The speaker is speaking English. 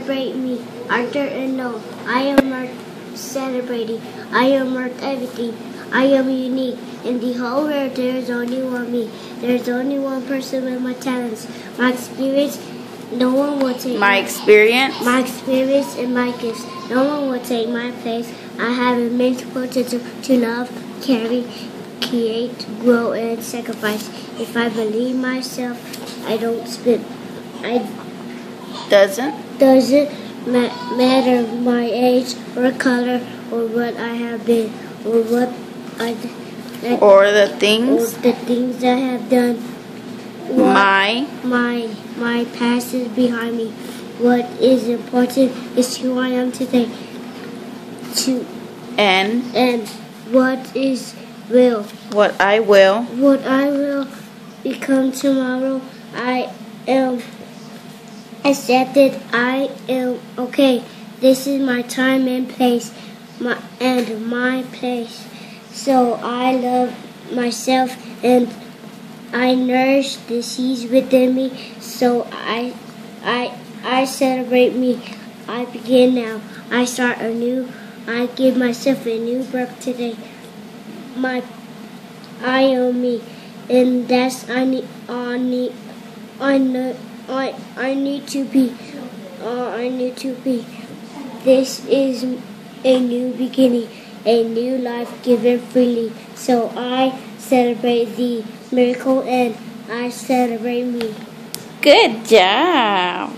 celebrate me, Arthur and Noel. I am worth celebrating. I am worth everything. I am unique. In the whole world, there is only one me. There is only one person with my talents, my experience. No one will take my experience and my gifts. No one will take my place. I have immense potential to love, carry, create, grow, and sacrifice. If I believe myself, I don't spit. Doesn't matter my age or color or what I have been or what or the things I have done. My past is behind me. What is important is who I am today. And what is real. What I will become tomorrow. I am accepted. I am okay. This is my time and place. My place. So I love myself and I nourish the seeds within me. So I celebrate me. I begin now. I start anew. I give myself a new birth today. I am me, and that's I need to be. I need to be. This is a new beginning, a new life given freely. So I celebrate the miracle and I celebrate me. Good job.